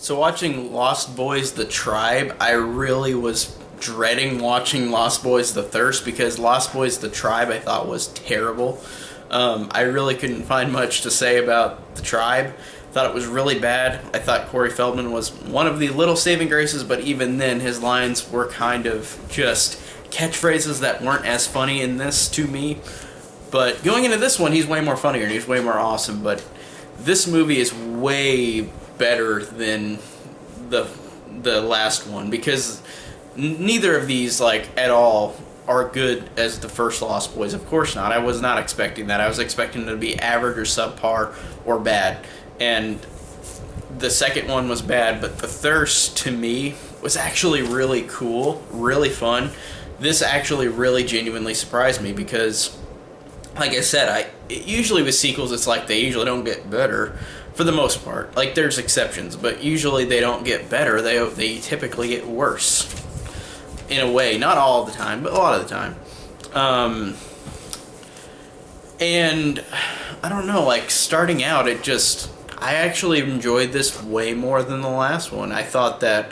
So watching Lost Boys: The Tribe, I really was dreading watching Lost Boys: The Thirst because Lost Boys: The Tribe I thought was terrible. I really couldn't find much to say about The Tribe. Thought it was really bad. I thought Corey Feldman was one of the little saving graces, but even then his lines were kind of just catchphrases that weren't as funny in this to me. But going into this one, he's way more funnier and he's way more awesome. But this movie is way better than the last one because neither of these like at all are good as the first Lost Boys. Of course not. I was not expecting that. I was expecting them to be average or subpar or bad. And the second one was bad, but The Thirst to me was actually really cool, really fun. This actually really genuinely surprised me because, like I said, usually with sequels it's like they usually don't get better for the most part. Like there's exceptions, but usually they don't get better. They typically get worse in a way, not all the time, but a lot of the time. And I don't know, like starting out, I actually enjoyed this way more than the last one. I thought that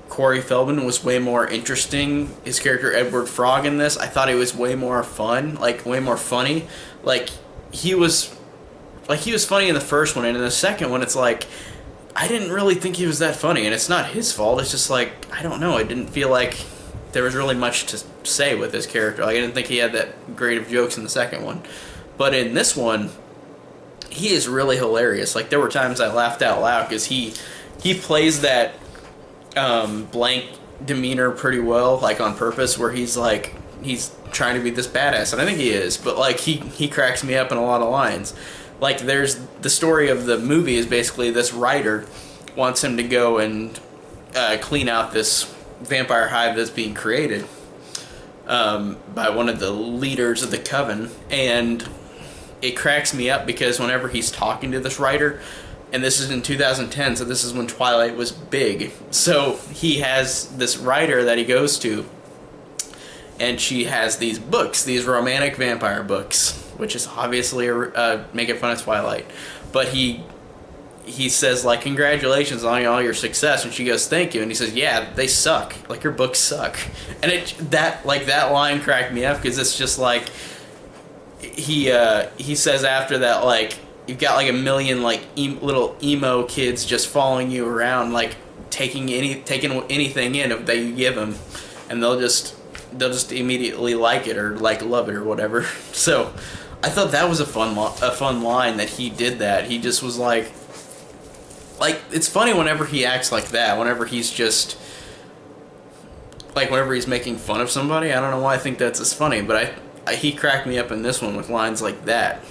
Corey Feldman was way more interesting. His character Edward Frog in this, I thought he was way more fun, like way more funny. Like he was funny in the first one, and in the second one, it's like I didn't really think he was that funny, and it's not his fault. It's just like I don't know. I didn't feel like there was really much to say with his character. Like I didn't think he had that great of jokes in the second one, but in this one, he is really hilarious. Like there were times I laughed out loud because he plays that blank demeanor pretty well, like on purpose, where he's trying to be this badass, and I think he is, but like he cracks me up in a lot of lines. Like there's the story of the movie is basically this writer wants him to go and clean out this vampire hive that's being created by one of the leaders of the coven, and it cracks me up because whenever he's talking to this writer, and this is in 2010, so this is when Twilight was big, so he has this writer that he goes to, and she has these books, these romantic vampire books, which is obviously making fun of Twilight, but he says like, congratulations on all your success, and she goes, thank you, and he says, yeah, they suck, like your books suck, and that line cracked me up because it's just like he says after that, like, you've got like a million like little emo kids just following you around, like taking anything in that you give them, and they'll just immediately like it or like love it or whatever. So I thought that was a fun line that he did that. He just was like it's funny whenever he acts like that. Whenever he's just like whenever he's making fun of somebody. I don't know why I think that's as funny, but he cracked me up in this one with lines like that.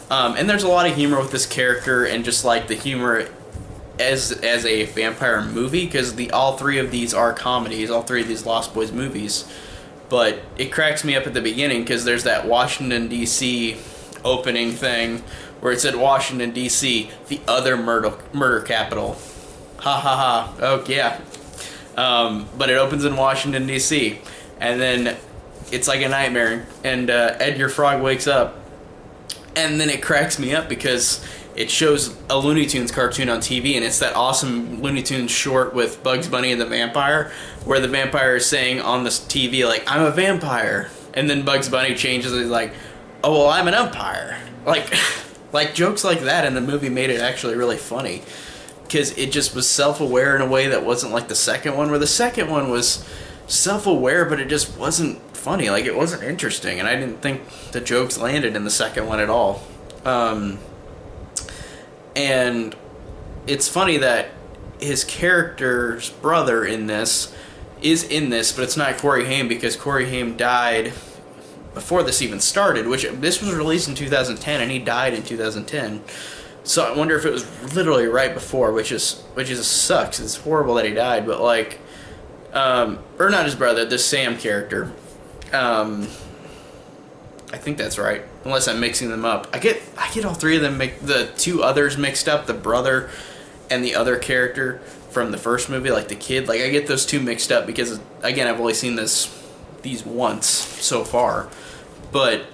And there's a lot of humor with this character, and just like the humor as a vampire movie, because all three of these are comedies, all three of these Lost Boys movies. But it cracks me up at the beginning because there's that Washington D.C. opening thing where it said Washington D.C. the other murder capital. Ha ha ha. Oh yeah. But it opens in Washington D.C. and then it's like a nightmare, and Ed your Frog wakes up, and then it cracks me up because it shows a Looney Tunes cartoon on TV, and it's that awesome Looney Tunes short with Bugs Bunny and the vampire, where the vampire is saying on this TV, like, I'm a vampire, and then Bugs Bunny changes and he's like, oh, well, I'm an umpire. Like jokes like that in the movie made it actually really funny, because it just was self-aware in a way that wasn't like the second one, where the second one was self-aware, but it just wasn't funny. Like, it wasn't interesting, and I didn't think the jokes landed in the second one at all. And it's funny that his character's brother is in this, but it's not Corey Haim, because Corey Haim died before this even started, this was released in 2010, and he died in 2010. So I wonder if it was literally right before, which is sucks. It's horrible that he died, but like, or not his brother, the Sam character. I think that's right, unless I'm mixing them up. I get all three of them, the two others mixed up, the brother and the other character from the first movie, like the kid. Like I get those two mixed up because, again, I've only seen these once so far. But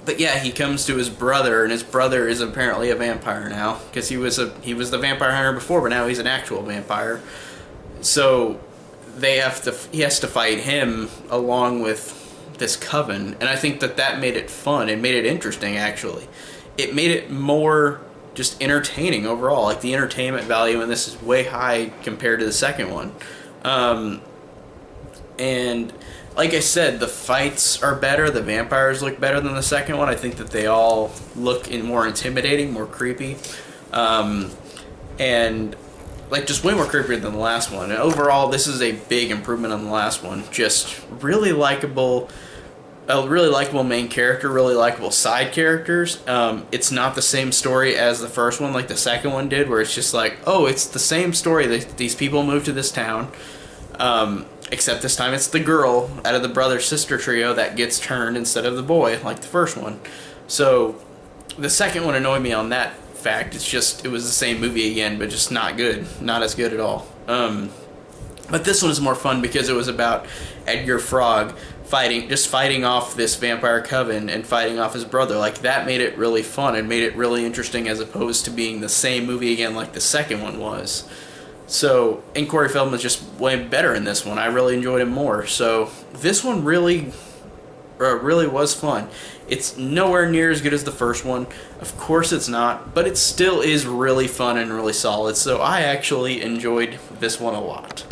But yeah, he comes to his brother, and his brother is apparently a vampire now because he was the vampire hunter before, but now he's an actual vampire. So he has to fight him along with this coven, and I think that made it fun. It made it interesting, actually. It made it more just entertaining overall. Like, the entertainment value in this is way high compared to the second one. And like I said, the fights are better. The vampires look better than the second one. I think that they all look more intimidating, more creepy, and like just way more creepier than the last one. And overall, this is a big improvement on the last one. Just really likable. A really likable main character, really likable side characters. It's not the same story as the first one, like the second one did, where it's just like, oh, it's the same story. These people moved to this town, except this time it's the girl out of the brother-sister trio that gets turned instead of the boy, like the first one. So the second one annoyed me on that fact. It was the same movie again, but just not good, not as good at all. But this one is more fun because it was about Edgar Frog fighting off this vampire coven and fighting off his brother. Like, that made it really fun and made it really interesting, as opposed to being the same movie again like the second one was. So, and Corey Feldman was just way better in this one. I really enjoyed him more. So this one really was fun. It's nowhere near as good as the first one. Of course it's not, but it still is really fun and really solid. So I actually enjoyed this one a lot.